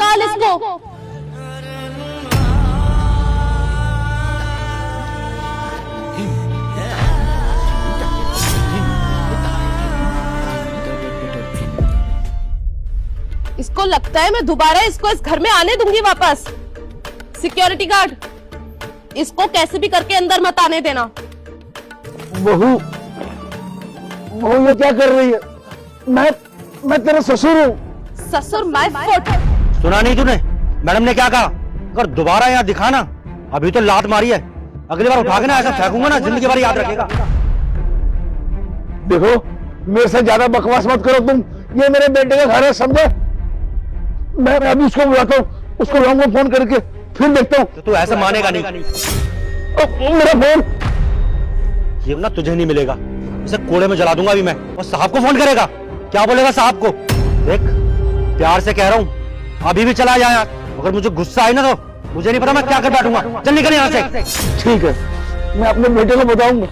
निकाल इसको। इसको लगता है मैं दोबारा इसको इस घर में आने दूंगी वापस। सिक्योरिटी गार्ड, इसको कैसे भी करके अंदर मत आने देना। बहू, बहू ये क्या कर रही है? मैं तेरा ससुर हूँ। ससुर माय फुट। सुना नहीं तूने मैडम ने क्या कहा? अगर दोबारा यहाँ दिखाना, अभी तो लात मारी है, अगली बार उठा के ना ऐसा फेंकूंगा ना, जिंदगी भर याद रखेगा। देखो, मेरे से ज्यादा बकवास मत करो तुम। ये मेरे बेटे का घर है, समझे? मैं अभी उसको बुलाता हूँ, उसको लाऊंगा फोन करके, फिर देखता हूँ। तो तू ऐसा मानेगा नहीं। मेरा फोन ये ना तुझे नहीं मिलेगा, इसे कोड़े में जला दूंगा अभी मैं। और साहब को फोन करेगा, क्या बोलेगा साहब को? देख, प्यार से कह रहा हूँ, अभी भी चला जा यार। अगर मुझे गुस्सा आई ना तो मुझे नहीं पता मैं क्या कर बैठूंगा। चल निकल यहाँ से। ठीक है, मैं अपने बेटे को बताऊंगा,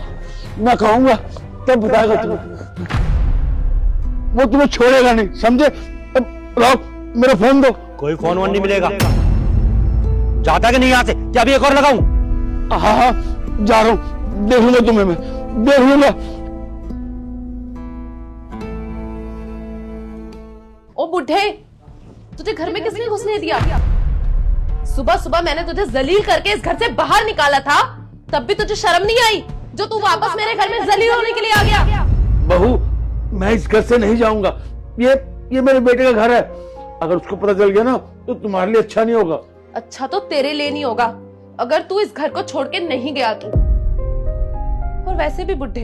मैं कहूंगा तब बताएगा तुम्हें। वो तुम्हें छोड़ेगा नहीं, समझे? लाओ मेरा फोन दो। कोई फोन वोन नहीं मिलेगा। जाता कि नहीं यहाँ से? क्या अभी एक और लगाऊं? हाँ हाँ, जा रहा हूँ, देख लूंगा तुम्हें, मैं देख लूंगा। ओ बुढ़े, तुझे घर में किसने घुसने दिया? सुबह सुबह मैंने तुझे जलील करके इस घर से बाहर निकाला था, तब भी तुझे शर्म नहीं आई जो तू वापस मेरे घर में जलील होने के लिए आ गया? बहू, मैं इस घर से नहीं जाऊंगा। ये मेरे बेटे का घर है। अगर उसको पता चल गया ना तो तुम्हारे लिए अच्छा नहीं होगा। अच्छा तो तेरे लिए नहीं होगा अगर तू इस घर को छोड़ के नहीं गया तू। और वैसे भी बुढ़े,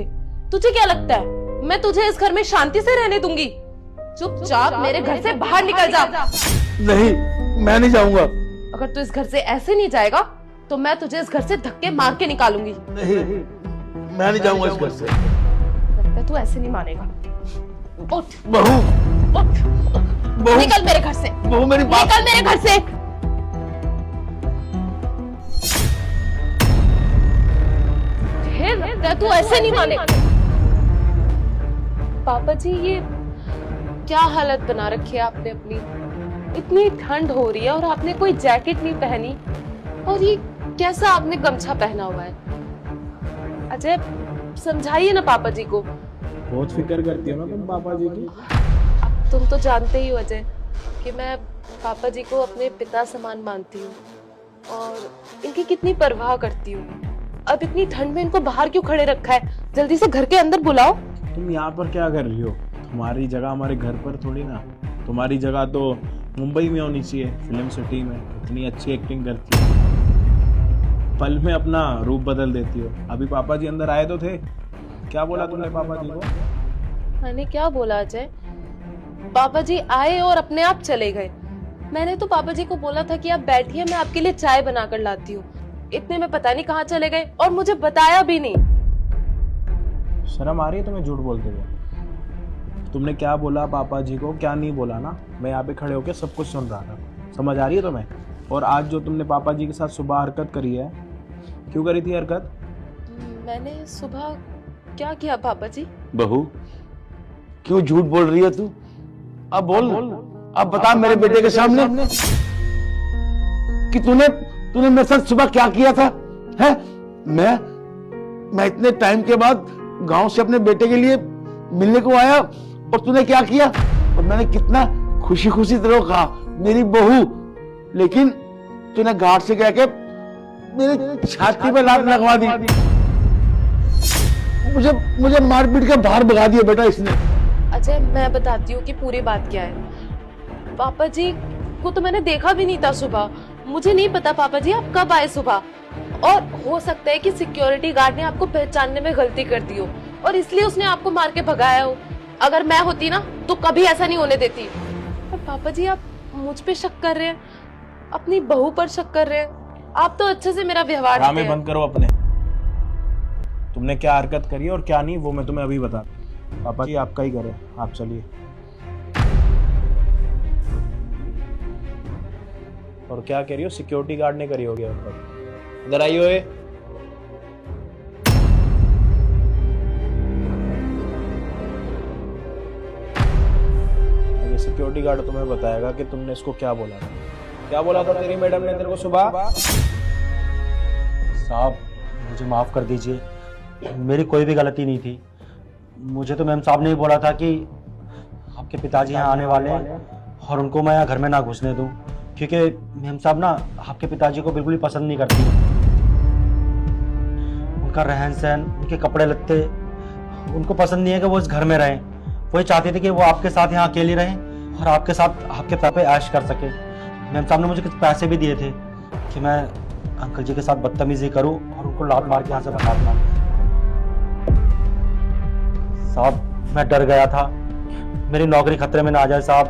तुझे क्या लगता है मैं तुझे इस घर में शांति से रहने दूंगी? चुपचाप मेरे घर से बाहर निकल जा। नहीं, मैं नहीं जाऊंगा। अगर तू इस घर से ऐसे नहीं जाएगा तो मैं तुझे इस घर से धक्के मार के निकालूंगी। नहीं, मैं नहीं जाऊंगा इस घर से। लगता है तू ऐसे नहीं मानेगा। उठ बहू, उठ, बहू, निकल मेरे घर से। बहू मेरी बात, निकल मेरे घर से। लगता है तू ऐसे नहीं मानेगा। पापा जी, ये क्या हालत बना रखी है आपने अपनी? इतनी ठंड हो रही है और आपने कोई जैकेट नहीं पहनी, और ये कैसा आपने गमछा पहना हुआ है? अजय, समझाइए ना पापा जी को। बहुत फिक्र करती हो ना तुम पापा जी की। अब तुम तो जानते ही हो अजय कि मैं पापा जी को अपने पिता समान मानती हूँ और इनकी कितनी परवाह करती हूँ। अब इतनी ठंड में इनको बाहर क्यों खड़े रखा है? जल्दी से घर के अंदर बुलाओ। तुम यहाँ पर क्या कर रही हो? तुम्हारी जगह हमारे घर पर थोड़ी ना। तुम्हारी जगह तो मुंबई में होनी चाहिए, फिल्म सिटी में। इतनी अच्छी एक्टिंग करती हो, पल में अपना रूप बदल देती हो। अभी पापा जी अंदर आए तो थे, क्या बोला तुमने पापा जी को? मैंने क्या बोला अजय? पापा जी आए और अपने आप चले गए। मैंने तो पापा जी को बोला था कि आप बैठिए, मैं आपके लिए चाय बनाकर लाती हूँ। इतने में पता नहीं कहाँ चले गए और मुझे बताया भी नहीं। शर्म आ रही है तुम्हें झूठ बोलते हुए? तुमने क्या बोला पापा जी को, क्या नहीं बोला ना? मैं यहाँ पे खड़े होकर सब कुछ सुन रहा था। समझ आ रही है तुम्हें? और आज जो तुमने पापा जी के साथ सुबह हरकत करी है, क्यों करी थी हरकत? मैंने सुबह क्या किया पापा जी? बहू, क्यों झूठ बोल रही है तू? अब बोल, अब बता मेरे बेटे के सामने कि तूने मेरे साथ सुबह क्या किया था? है? मैं इतने टाइम के बाद गांव से अपने बेटे के लिए मिलने को आया और तूने क्या किया? और मैंने कितना खुशी खुशी तेरे को कहा मेरी बहू, लेकिन तूने घाट से कह के मेरी छाती पे लात लगवा दी। मुझे मारपीट के बाहर भगा दिया बेटा इसने। अजय, मैं बताती हूँ कि पूरी बात क्या है। पापा जी को तो मैंने देखा भी नहीं था सुबह। मुझे नहीं पता पापा जी आप कब आए सुबह, और हो सकता है कि सिक्योरिटी गार्ड ने आपको पहचानने में गलती कर दी हो और इसलिए उसने आपको मार के भगाया हो। अगर मैं होती ना तो कभी ऐसा नहीं होने देती। पर पापा जी आप मुझ पे शक कर रहे हैं, अपनी बहू पर शक कर रहे हैं। आप तो अच्छे से मेरा व्यवहार ड्रामे बंद करो अपने। तुमने क्या हरकत करी और क्या नहीं वो मैं तुम्हें अभी बता। पापा जी आपका ही घर है, आप चलिए। और क्या कह रही हो? सिक्योरिटी गार्ड ने करी होगी हरकत। इधर आइए। सिक्योरिटी गार्ड तुम्हें बताएगा कि तुमने इसको क्या बोला था। क्या बोला था तेरी मैडम ने तेरे को सुबह? साहब मुझे माफ़ कर दीजिए, मेरी कोई भी गलती नहीं थी। मुझे तो मैम साहब ने ही बोला था कि आपके पिताजी यहाँ आने वाले हैं और उनको मैं यहाँ घर में ना घुसने दूँ, क्योंकि मैम साहब ना आपके पिताजी को बिल्कुल ही पसंद नहीं करती। उनका रहन सहन, उनके कपड़े लत्ते उनको पसंद नहीं है कि वो इस घर में रहें। वो ये चाहते थे कि वो आपके साथ यहाँ अकेली रहें और आपके साथ आपके पैर पे ऐश कर सके। मैम साहब ने मुझे कुछ पैसे भी दिए थे कि मैं अंकल जी के साथ बदतमीजी करूं और उनको लात मार के यहाँ से भगा दूं। साहब मैं डर गया था मेरी नौकरी खतरे में ना आ जाए साहब,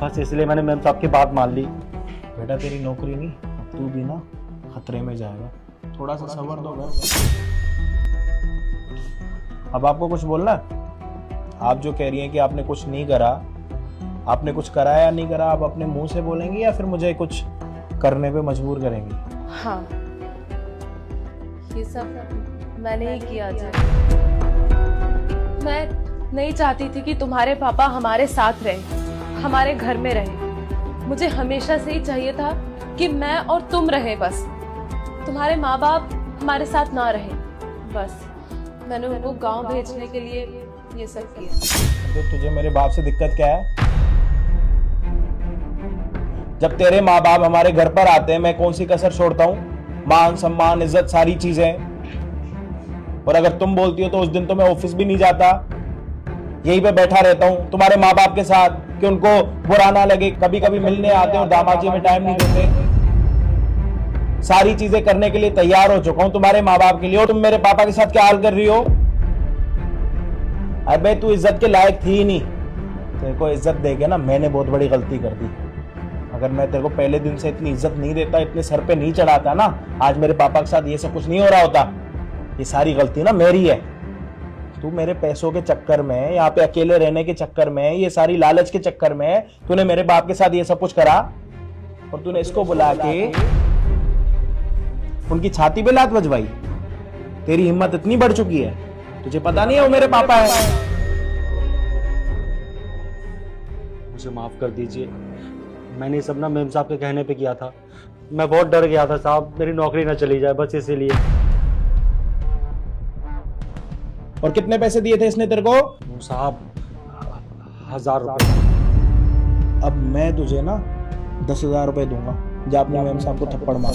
बस इसलिए मैंने मैम साहब की बात मान ली। बेटा तेरी नौकरी नहीं, तू भी ना खतरे में जाएगा। थोड़ा सा सब्र दो बस। अब आपको कुछ बोलना है? आप जो कह रही हैं कि आपने कुछ नहीं करा, आपने कुछ करा या नहीं करा, आप अपने मुंह से बोलेंगी या फिर मुझे कुछ करने पे मजबूर करेंगी? हाँ, ये सब मैंने ही किया जी। मैं नहीं चाहती थी कि तुम्हारे पापा हमारे साथ रहे, हमारे घर में रहे। मुझे हमेशा से ही चाहिए था कि मैं और तुम रहे, बस तुम्हारे माँ बाप हमारे साथ ना रहे। बस मैंने उनको गांव भेजने के लिए ये सब किया। तो तुझे मेरे बाप से दिक्कत क्या है? जब तेरे माँ बाप हमारे घर पर आते हैं, मैं कौन सी कसर छोड़ता हूँ? मान सम्मान इज्जत सारी चीजें। और अगर तुम बोलती हो तो उस दिन तो मैं ऑफिस भी नहीं जाता, यहीं पे बैठा रहता हूँ तुम्हारे माँ बाप के साथ, कि उनको बुरा ना लगे। कभी कभी मिलने आते और दामाद जी में टाइम नहीं देते। सारी चीजें करने के लिए तैयार हो चुका हूँ तुम्हारे माँ बाप के लिए, और तुम मेरे पापा के साथ क्या हाल कर रही हो? अबे तू इज्जत के लायक थी ही नहीं। तेरे को इज्जत देके ना मैंने बहुत बड़ी गलती कर दी। अगर मैं तेरे को पहले दिन से इतनी इज्जत नहीं देता, इतने सर पे नहीं चढ़ाता ना, आज मेरे पापा के साथ ये सब कुछ नहीं हो रहा होता। ये सारी गलती ना मेरी है। तू मेरे पैसों के चक्कर में, यहाँ पे अकेले रहने के चक्कर में, ये सारी लालच के चक्कर में तूने मेरे बाप के साथ ये सब कुछ करा, और तूने इसको बुला के उनकी छाती पे लात बजवाई। तेरी हिम्मत इतनी बढ़ चुकी है, तुझे पता नहीं है वो मेरे पापा है। मुझे माफ़ कर दीजिए, मैंने ये सब ना मैम साहब के कहने पे किया था। मैं बहुत डर गया था साहब, मेरी नौकरी ना चली जाए, बस इसीलिए। और कितने पैसे दिए थे इसने तेरे को? वो साहब 1000 रुपये। अब मैं तुझे ना 10,000 रुपए दूंगा, जा अपने मैम साहब को थप्पड़ मार।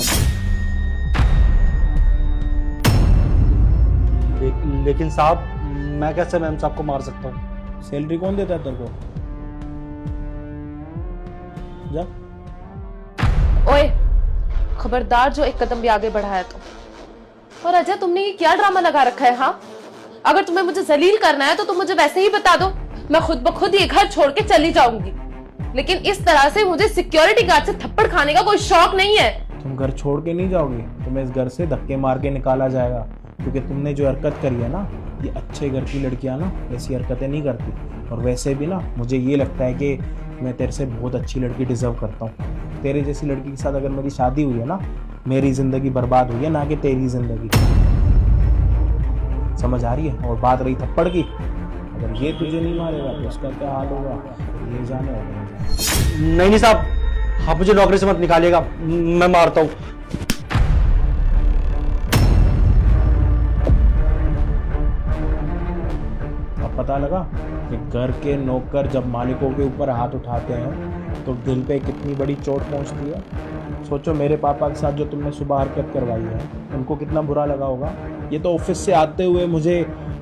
लेकिन साहब मैं कैसे मैम साहब को मार सकता हूँ? सैलरी कौन देता है तेरे को? जा। ओए, खबरदार जो एक कदम भी आगे बढ़ाया तो। और अजय तुमने ये क्या ड्रामा लगा रखा है? हाँ, अगर तुम्हें मुझे जलील करना है तो तुम मुझे वैसे ही बता दो, मैं खुद ब खुद ये घर छोड़ के चली जाऊंगी। लेकिन इस तरह से मुझे सिक्योरिटी गार्ड से थप्पड़ खाने का कोई शौक नहीं है। तुम घर छोड़ के नहीं जाओगी, तुम्हें इस घर से धक्के मार के निकाला जाएगा, क्योंकि तुमने जो हरकत करी है ना, ये अच्छे घर की लड़कियां ना ऐसी हरकतें नहीं करती। और वैसे भी ना मुझे ये लगता है कि मैं तेरे से बहुत अच्छी लड़की डिजर्व करता हूँ। तेरे जैसी लड़की के साथ अगर मेरी शादी हुई है ना, मेरी जिंदगी बर्बाद हुई है, ना कि तेरी जिंदगी। समझ आ रही है? और बात रही थप्पड़ की, अगर ये तुझे नहीं मारेगा तो उसका क्या हाल होगा ये जाने वाला। नहीं साहब, आप मुझे नौकरी से मत निकालिएगा, मैं मारता हूँ। अब पता लगा कि घर के नौकर जब मालिकों के ऊपर हाथ उठाते हैं तो दिल पे कितनी बड़ी चोट पहुंचती है। सोचो मेरे पापा के साथ जो तुमने सुबह हरकत करवाई है, उनको कितना बुरा लगा होगा। ये तो ऑफिस से आते हुए मुझे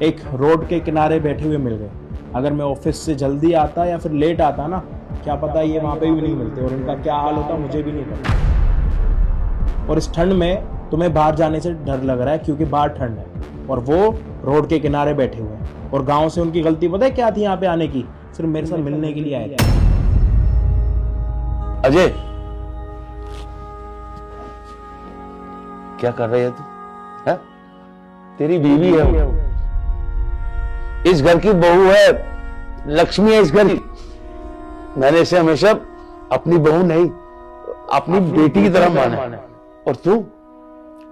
एक रोड के किनारे बैठे हुए मिल गए। अगर मैं ऑफिस से जल्दी आता या फिर लेट आता ना, क्या पता ये वहाँ पे भी नहीं मिलते, और इनका क्या हाल होता मुझे भी नहीं पता। और इस ठंड में तुम्हें बाहर जाने से डर लग रहा है क्योंकि बाहर ठंड है, और वो रोड के किनारे बैठे हुए हैं। और गांव से उनकी गलती पता है क्या थी यहाँ पे आने की? सिर्फ मेरे साथ मिलने के लिए आए थे। अजय, क्या कर रही है तू? है? तेरी बीवी है वो, इस घर की बहू है, लक्ष्मी है इस घर की। मैंने इसे हमेशा अपनी बहू नहीं, अपनी बेटी की तरह माना है। और तू?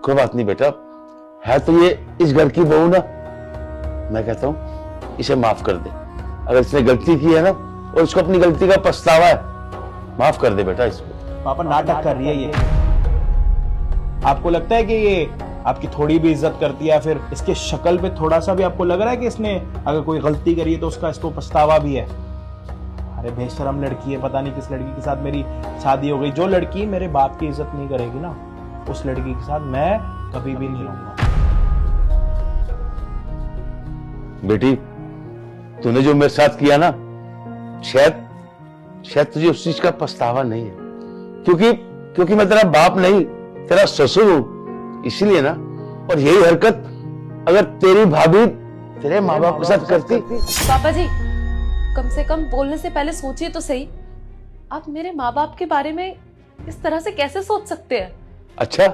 कोई बात नहीं बेटा, है तो ये इस घर की बहू ना। मैं कहता हूं इसे माफ कर दे। अगर इसने गलती की है ना, और इसको अपनी गलती का पछतावा है, माफ कर दे बेटा इसको। पापा नाटक कर रही है ये। आपको लगता है कि ये आपकी थोड़ी भी इज्जत करती है, या फिर इसके शक्ल पे थोड़ा सा भी आपको लग रहा है कि इसने अगर कोई गलती करी है तो उसका इसको पछतावा भी है? अरे बेशरम लड़की है, पता नहीं किस लड़की के साथ मेरी शादी हो गई। जो लड़की मेरे बाप की इज्जत नहीं करेगी ना, उस लड़की के साथ मैं कभी भी नहीं रहूंगा। बेटी, तूने जो मेरे साथ किया ना, शायद तुझे उस चीज का पछतावा नहीं है, क्योंकि मैं तेरा बाप नहीं, तेरा ससुर हूं, इसीलिए ना। और यही हरकत अगर तेरी भाभी तेरे माँ बाप के साथ करती। पापा जी, कम से कम बोलने से पहले सोचिए तो सही, आप मेरे माँ बाप के बारे में इस तरह से कैसे सोच सकते हैं? अच्छा,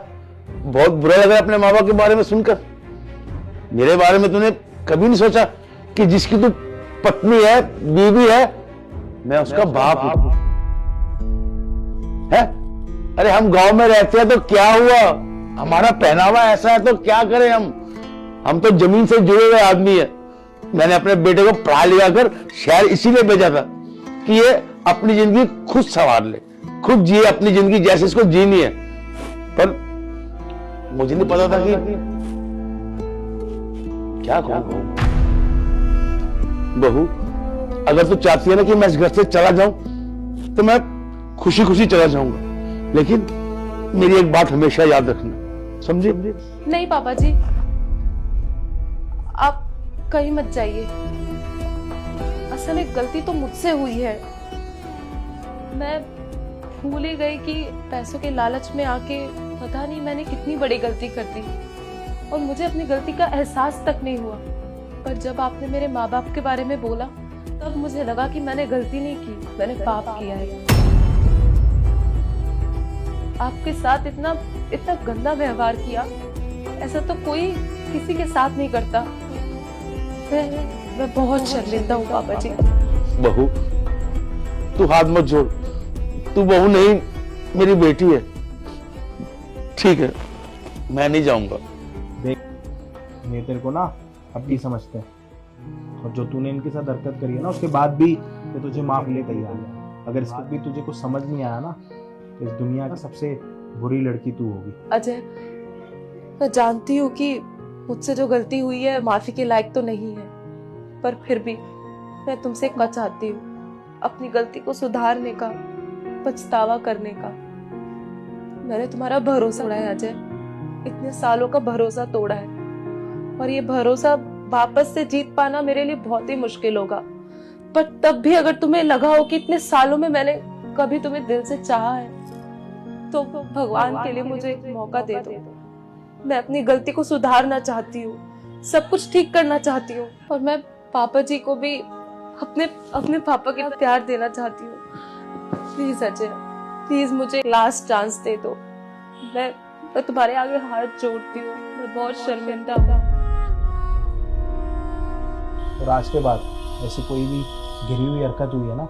बहुत बुरा लगा अपने माँ बाप के बारे में सुनकर। मेरे बारे में तूने कभी नहीं सोचा कि जिसकी तू पत्नी है, बीवी है, मैं उसका बाप हूं। है? अरे हम गांव में रहते हैं तो क्या हुआ, हमारा पहनावा ऐसा है तो क्या करें हम तो जमीन से जुड़े हुए आदमी है। मैंने अपने बेटे को पढ़ा लिखा कर शहर इसीलिए भेजा था कि ये अपनी जिंदगी खुद संवार ले, खुद जिए अपनी जिंदगी जैसे इसको जीनी है। पर मुझे नहीं पता था कि क्या कहूं। बहू, अगर तू चाहती है ना कि मैं इस घर से चला जाऊं तो मैं खुशी खुशी चला जाऊंगा, लेकिन मेरी एक बात हमेशा याद रखना, समझे? नहीं पापा जी, आप कहीं मत जाइए। असल में गलती तो मुझसे हुई है। मैं भूल ही गई कि पैसों के लालच में आके पता नहीं मैंने कितनी बड़ी गलती कर दी, और मुझे अपनी गलती का एहसास तक नहीं हुआ। पर जब आपने मेरे माँ बाप के बारे में बोला, तब मुझे लगा कि मैंने गलती नहीं की, मैंने पाप किया है। आपके साथ इतना गंदा व्यवहार किया, ऐसा तो कोई किसी के साथ नहीं करता। मैं बहुत शर्मिंदा हूँ पापा जी। बहू, तू हाथ मत जोड़, तू बहू नहीं, मेरी बेटी है। ठीक है, मैं नहीं जाऊंगा। देख, मैं तेरे को ना अपनी समझते हैं, और जो तूने इनके साथ हरकत करी है ना, उसके बाद भी मैं तुझे माफ ले तैयार है। अगर इसके भी तुझे कुछ समझ नहीं आया ना, तो इस दुनिया की सबसे बुरी लड़की तू होगी। अजय, मैं जानती हूँ कि मुझसे जो गलती हुई है माफी के लायक तो नहीं है, पर फिर भी मैं तुमसे एक बात चाहती हूँ, अपनी गलती को सुधारने का, पछतावा करने का। मैंने तुम्हारा भरोसा तोड़ा है अजय, इतने सालों का भरोसा तोड़ा है, और ये भरोसा वापस से जीत पाना मेरे लिए बहुत ही मुश्किल होगा। पर तब भी अगर तुम्हें लगा हो कि इतने सालों में मैंने कभी तुम्हें दिल से चाहा है, तो भगवान के लिए मुझे एक मौका दे दो। मैं अपनी गलती को सुधारना चाहती हूँ, सब कुछ ठीक करना चाहती हूँ, और मैं पापा जी को भी अपने पापा के प्यार देना चाहती हूँ। प्लीज अजय, प्लीज मुझे लास्ट चांस दे दो। मैं तुम्हारे आगे हाथ जोड़ती हूँ, मैं बहुत शर्मिंदा हूँ। और आज के बाद ऐसी कोई भी गिरी हुई हरकत हुई है ना,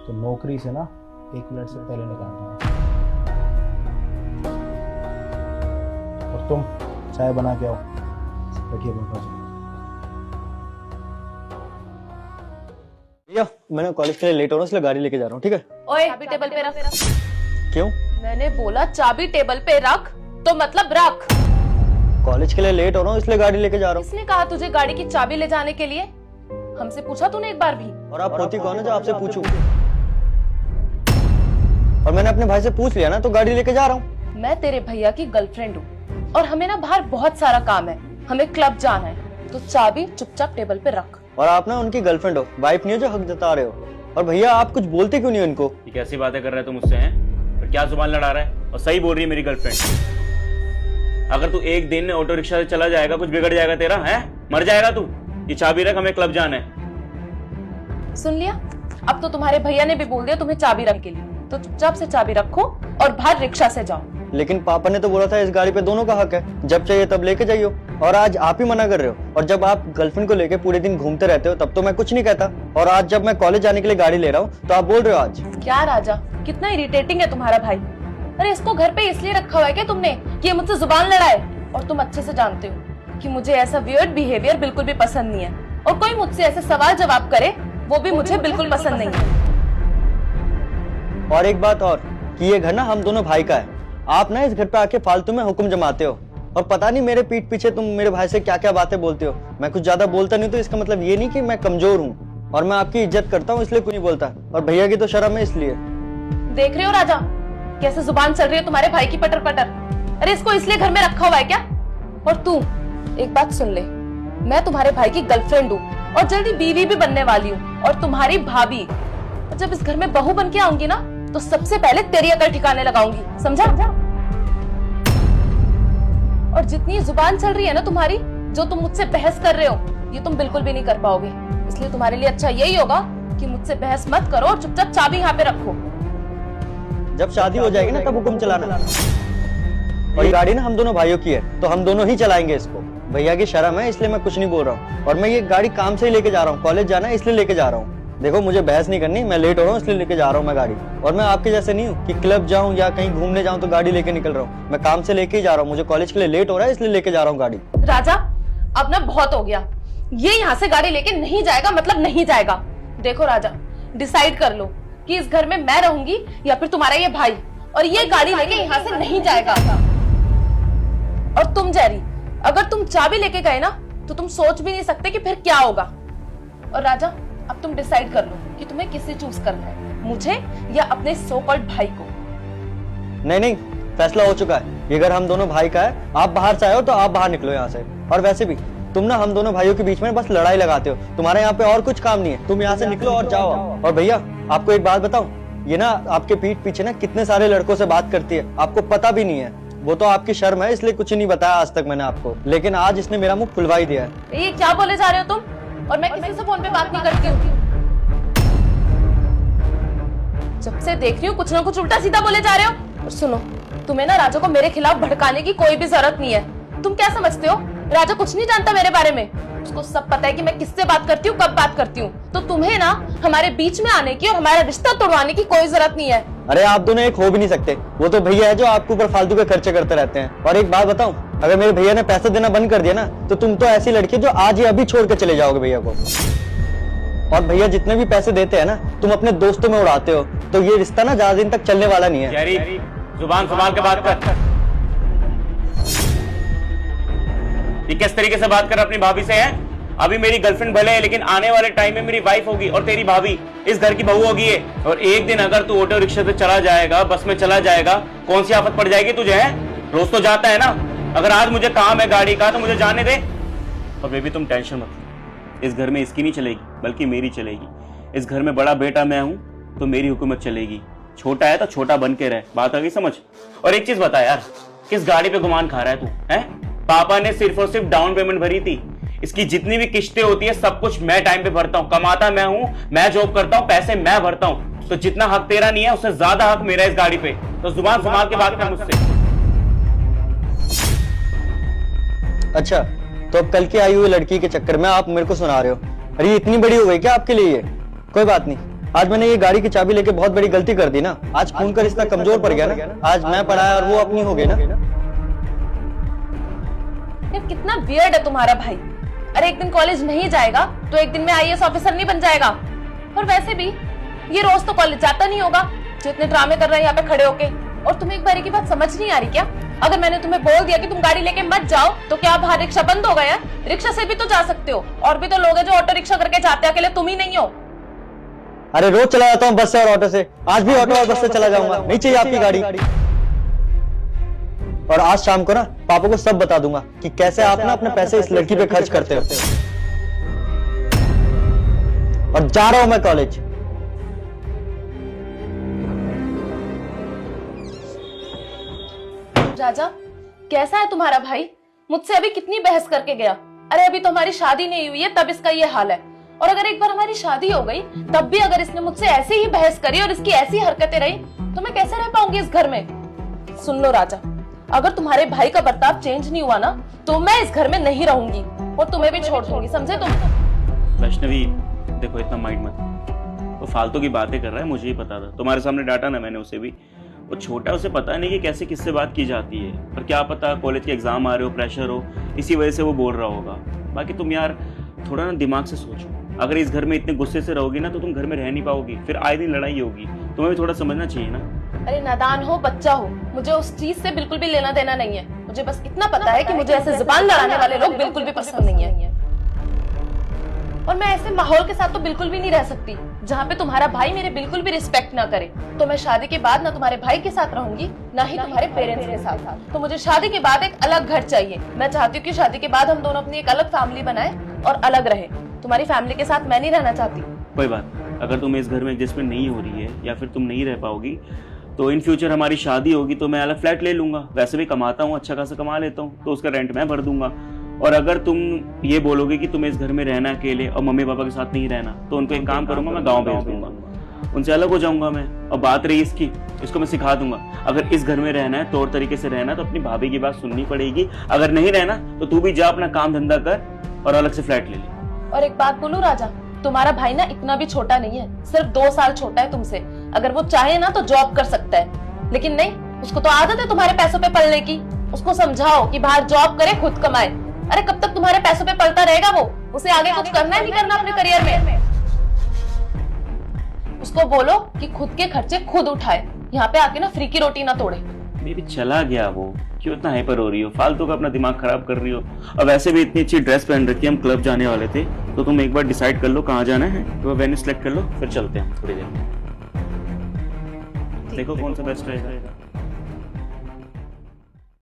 तो नौकरी से ना 1 मिनट से पहले निकालना है। और तुम चाय बना के आओ, रखिए मेरे पास। भैया, मैंने कॉलेज के लिए लेट हो रहा हूँ, इसलिए गाड़ी लेके जा रहा हूँ, ठीक है? ओए, चाबी टेबल पे रख। क्यों? मैंने बोला चाबी टेबल पे रख, तो मतलब रख। कॉलेज के लिए लेट हो रहा हूँ, इसलिए गाड़ी लेके जा रहा हूँ। किसने कहा तुझे गाड़ी की चाबी ले जाने के लिए? हमसे पूछा तूने एक बार भी? और आप होती कौन है जो आपसे पूछूं? और मैंने अपने भाई से पूछ लिया ना, तो गाड़ी लेके जा रहा हूँ। मैं तेरे भैया की गर्लफ्रेंड हूँ, और हमें ना बाहर बहुत सारा काम है, हमें क्लब जाना है, तो चाबी चुपचाप टेबल पे रख। और आप ना उनकी गर्लफ्रेंड हो, वाइफ नहीं हो जो हक जता रहे हो। और भैया, आप कुछ बोलते क्यों नहीं उनको? ये कैसी बातें कर रहे हो तुम मुझसे हैं? और क्या जुबान लड़ा रहा है? और सही बोल रही है मेरी गर्लफ्रेंड। अगर तू एक दिन ऑटो रिक्शा से चला जाएगा, कुछ बिगड़ जाएगा तेरा, है? मर जाएगा तू। ये चाबी रख, हमें क्लब जाना है। सुन लिया? अब तो तुम्हारे भैया ने भी बोल दिया तुम्हें चाबी रख के लिए, तो चुपचाप से चाबी रखो और बाहर रिक्शा से जाओ। लेकिन पापा ने तो बोला था इस गाड़ी पे दोनों का हक है, जब चाहिए तब लेके जाइयो। और आज आप ही मना कर रहे हो। और जब आप गर्लफ्रेंड को लेके पूरे दिन घूमते रहते हो, तब तो मैं कुछ नहीं कहता। और आज जब मैं कॉलेज जाने के लिए गाड़ी ले रहा हूँ, तो आप बोल रहे हो आज। क्या राजा, कितना इरिटेटिंग है तुम्हारा भाई। अरे इसको घर पे इसलिए रखा हुआ है क्या तुमने कि ये मुझसे जुबान लड़ाए? और तुम अच्छे से जानते हो कि मुझे ऐसा वियर्ड बिहेवियर बिल्कुल भी पसंद नहीं है, और कोई मुझसे ऐसे सवाल जवाब करे वो भी मुझे बिल्कुल पसंद नहीं है। और एक बात और, कि ये घर ना हम दोनों भाई का है। आप ना इस घर पे आके फालतू में हुक्म जमाते हो और पता नहीं मेरे पीठ पीछे तुम मेरे भाई से क्या क्या बातें बोलते हो। मैं कुछ ज्यादा बोलता नहीं तो इसका मतलब ये नहीं कि मैं कमजोर हूँ, और मैं आपकी इज्जत करता हूँ इसलिए कुछ नहीं बोलता, और भैया की तो शर्म है इसलिए। देख रहे हो राजा, कैसे जुबान चल रही है तुम्हारे भाई की पटर पटर। अरे इसको इसलिए घर में रखा हुआ है क्या? और तू एक बात सुन ले, मैं तुम्हारे भाई की गर्लफ्रेंड हूँ और जल्दी बीवी भी बनने वाली हूँ, और तुम्हारी भाभी। और जब इस घर में बहू बन के आऊंगी ना, तो सबसे पहले तेरी अकल ठिकाने लगाऊंगी, समझा? और जितनी जुबान चल रही है ना तुम्हारी, जो तुम मुझसे बहस कर रहे हो, ये तुम बिल्कुल भी नहीं कर पाओगे। इसलिए तुम्हारे लिए अच्छा यही होगा कि मुझसे बहस मत करो और चुपचाप चाबी यहाँ पे रखो। जब शादी हो जाएगी ना तब हुक्म चलाना। और ये गाड़ी ना हम दोनों भाइयों की है, तो हम दोनों ही चलाएंगे इसको। भैया की शर्म है इसलिए मैं कुछ नहीं बोल रहा हूँ, और मैं ये गाड़ी काम से ही लेके जा रहा हूँ, कॉलेज जाना है इसलिए लेके जा रहा हूँ। देखो मुझे बहस नहीं करनी, मैं लेट हो रहा हूँ इसलिए लेके जा रहा हूँ मैं गाड़ी। और मैं आपके जैसे नहीं हूँ कि क्लब जाऊँ या कहीं घूमने जाऊँ तो गाड़ी लेके निकल रहा हूँ। मैं काम से लेके ही जा रहा हूँ, मुझे कॉलेज के लिए लेट हो रहा है इसलिए लेके जा रहा हूँ गाड़ी। राजा अब ना बहुत हो गया, ये यहाँ से गाड़ी लेके नहीं जाएगा मतलब नहीं जाएगा। देखो राजा, डिसाइड कर लो कि इस घर में मैं रहूंगी या फिर तुम्हारा ये भाई, और ये गाड़ी लेके यहाँ से नहीं जाएगा। और तुम जेरी, अगर तुम चाबी लेके गए ना तो तुम सोच भी नहीं सकते कि फिर क्या होगा। और राजा अब तुम डिसाइड कर लो कि तुम्हें किसे चूज करना है, मुझे या अपने सो कॉल्ड भाई को। नहीं नहीं, फैसला हो चुका है, ये घर हम दोनों भाई का है। आप बाहर से आए हो तो आप बाहर निकलो यहाँ से। और वैसे भी तुम ना हम दोनों भाइयों के बीच में बस लड़ाई लगाते हो, तुम्हारे यहाँ पे और कुछ काम नहीं है। तुम यहाँ से निकलो और जाओ। और भैया आपको एक बात बताऊं, ये ना आपके पीठ पीछे ना कितने सारे लड़कों से बात करती है, आपको पता भी नहीं है। वो तो आपकी शर्म है इसलिए कुछ नहीं बताया आज तक मैंने आपको, लेकिन आज इसने मेरा मुंह खुलवा ही दिया है। ये क्या बोले जा रहे हो तुम? और मैं किसी से फोन पे बात नहीं करती हूँ। जब से देख रही हूँ कुछ ना कुछ उल्टा सीधा बोले जा रहे हो। और सुनो, तुम्हें ना राजा को मेरे खिलाफ भड़काने की कोई भी जरूरत नहीं है। तुम क्या समझते हो राजा कुछ नहीं जानता मेरे बारे में? उसको सब पता है कि मैं किससे बात करती हूँ, कब बात करती हूँ। तो तुम्हें ना हमारे बीच में आने की और हमारा रिश्ता तोड़वाने की कोई जरूरत नहीं है। अरे आप दोनों एक हो भी नहीं सकते, वो तो भैया है जो आपके ऊपर फालतू के खर्चे करते रहते हैं। और एक बात बताऊं, अगर मेरे भैया ने पैसे देना बंद कर दिया ना तो तुम तो ऐसी लड़की जो आज ही अभी छोड़ के चले जाओगे भैया को। और भैया जितने भी पैसे देते हैं ना तुम अपने दोस्तों में उड़ाते हो, तो ये रिश्ता ना ज्यादा दिन तक चलने वाला नहीं है। जेरी, जुबान संभाल के बात कर। ये किस तरीके से बात कर अपनी भाभी से है? अभी मेरी गर्लफ्रेंड भले है लेकिन आने वाले टाइम में मेरी वाइफ होगी और तेरी भाभी इस घर की बहू होगी। और एक दिन अगर तू ऑटो रिक्शा से चला जाएगा, बस में चला जाएगा, कौन सी आफत पड़ जाएगी तुझे? है रोज तो जाता है ना। अगर आज मुझे काम है गाड़ी का तो मुझे जाने दे। और बेबी तुम टेंशन मत लो, इस घर में इसकी नहीं चलेगी बल्कि मेरी चलेगी। इस घर में बड़ा बेटा मैं हूं तो मेरी हुकूमत चलेगी। छोटा है तो छोटा बन के रहे, बात आ गई समझ? और एक चीज बता यार, किस गाड़ी पे गुमान खा रहा है तू? है पापा ने सिर्फ और सिर्फ डाउन पेमेंट भरी थी, इसकी जितनी भी किस्तें होती है सब कुछ मैं टाइम पे भरता हूँ। कमाता मैं हूँ, मैं जॉब करता हूँ, पैसे मैं भरता हूँ। तो जितना हक तेरा नहीं है उससे ज्यादा हक मेरा इस गाड़ी पे। तो जुबान संभाल के बात कर मुझसे। अच्छा तो अब कल की आई हुई लड़की के चक्कर में आप मेरे को सुना रहे हो? अरे ये इतनी बड़ी हो गई क्या आपके लिए? ये कोई बात नहीं, आज मैंने ये गाड़ी की चाबी लेके बहुत बड़ी गलती कर दी ना। आज खून का रिश्ता कमजोर पड़ गया ना, आज मैं पढ़ा है और वो अपनी हो गई ना। यार कितना वियर्ड है तुम्हारा भाई। अरे एक दिन कॉलेज नहीं जाएगा तो एक दिन में आईएएस ऑफिसर नहीं बन जाएगा। और वैसे भी ये रोज तो कॉलेज जाता नहीं होगा जो इतने ड्रामे कर रहे हैं यहाँ पे खड़े होके। और तुम्हें एक बारी की बात समझ नहीं आ रही क्या? अगर मैंने तुम्हें बोल दिया कि तुम गाड़ी लेके मत जाओ तो क्या बाहर रिक्शा बंद हो गया? रिक्शा से भी तो जा सकते हो, और भी तो लोग हैं जो ऑटो रिक्शा करके जाते हैं, अकेले तुम ही नहीं हो। अरे रोज चला जाता हूँ बस से और ऑटो से, आज भी ऑटो और बस से चला जाऊंगा, नहीं चाहिए आपकी गाड़ी। और आज शाम को ना पापा को सब बता दूंगा कि कैसे आप ना अपने पैसे इस लड़की पे खर्च करते हो। और जा रहा हूं मैं कॉलेज। राजा कैसा है तुम्हारा भाई? मुझसे अभी कितनी बहस करके गया। अरे अभी तो हमारी शादी नहीं हुई है तब इसका ये हाल है। और अगर एक बार हमारी शादी हो गई तब भी अगर इसने मुझसे ऐसे ही बहस करी और इसकी ऐसी हरकतें रही तो मैं कैसे रह पाऊंगी इस घर में? सुन लो राजा, अगर तुम्हारे भाई का बर्ताव चेंज नहीं हुआ ना तो मैं इस घर में नहीं रहूंगी और तुम्हें भी छोड़ दूंगी, समझे तुम? वैष्णवी देखो इतना माइंड मत, वो फालतू की बातें कर रहा है, मुझे ही पता था। तुम्हारे सामने डांटा ना मैंने उसे भी। वो छोटा, उसे पता नहीं कि कैसे किससे बात की जाती है। पर क्या पता कॉलेज के एग्जाम आ रहे हो, प्रेशर हो, इसी वजह से वो बोल रहा होगा। बाकी तुम यार थोड़ा ना दिमाग से सोचो। अगर इस घर में इतने गुस्से से रहोगी ना तो तुम घर में रह नहीं पाओगी, फिर आए दिन लड़ाई होगी। तुम्हें भी थोड़ा समझना चाहिए ना। अरे नादान हो बच्चा हो, मुझे उस चीज से बिल्कुल भी लेना देना नहीं है। मुझे बस इतना पता है कि मुझे ऐसे जुबान लड़ाने वाले लोग बिल्कुल भी पसंद नहीं है। और मैं ऐसे माहौल के साथ तो बिल्कुल भी नहीं रह सकती जहाँ पे तुम्हारा भाई मेरे बिल्कुल भी रिस्पेक्ट ना करे। तो मैं शादी के बाद ना तुम्हारे भाई के साथ रहूंगी, ना ही तुम्हारे पेरेंट्स के साथ। तो मुझे शादी के बाद एक अलग घर चाहिए। मैं चाहती हूँ कि शादी के बाद हम दोनों अपनी एक अलग फैमिली बनाए और अलग रहे। तुम्हारी फैमिली के साथ मैं नहीं रहना चाहती। कोई बात, अगर तुम इस घर में एडजस्टमेंट नहीं हो रही है या फिर तुम नहीं रह पाओगी तो इन फ्यूचर हमारी शादी होगी तो मैं अलग फ्लैट ले लूंगा। वैसे भी कमाता हूँ, अच्छा खासा कमा लेता हूँ, तो उसका रेंट मैं भर दूंगा। और अगर तुम ये बोलोगे कि तुम्हें इस घर में रहना अकेले और मम्मी पापा के साथ नहीं रहना, तो उनको एक काम करूंगा, मैं गाँव भेज दूंगा, उनसे अलग हो जाऊंगा मैं। और बात रही इसकी, इसको मैं सिखा दूंगा। अगर इस घर में रहना है, तौर तरीके से रहना, तो अपनी भाभी की बात सुननी पड़ेगी। अगर नहीं रहना तो तू भी जा अपना काम धंधा कर और अलग से फ्लैट ले ले। और एक बात बोलूं राजा, तुम्हारा भाई ना इतना भी छोटा नहीं है, सिर्फ 2 साल छोटा है तुमसे। अगर वो चाहे ना तो जॉब कर सकता है, लेकिन नहीं, उसको तो आदत है तुम्हारे पैसों पे पलने की। उसको समझाओ कि बाहर जॉब करे, खुद कमाए। अरे कब तक तुम्हारे पैसों पे पलता रहेगा वो? उसे आगे कुछ करना है नहीं करना अपने करियर में? उसको बोलो कि खुद के खर्चे खुद उठाए, यहाँ पे आके ना फ्री की रोटी ना तोड़े। बेबी चला गया वो, क्यों इतना हाइपर हो रही हो? फालतू का अपना दिमाग खराब कर रही हो। और वैसे भी इतनी अच्छी ड्रेस पहन रखी है, हम क्लब जाने वाले थे, तो तुम एक बार डिसाइड कर लो कहाँ जाना है, तो वेन्यू सेलेक्ट कर लो, फिर चलते हैं थोड़ी देर में। देखो कौन सा बेस्ट रहेगा।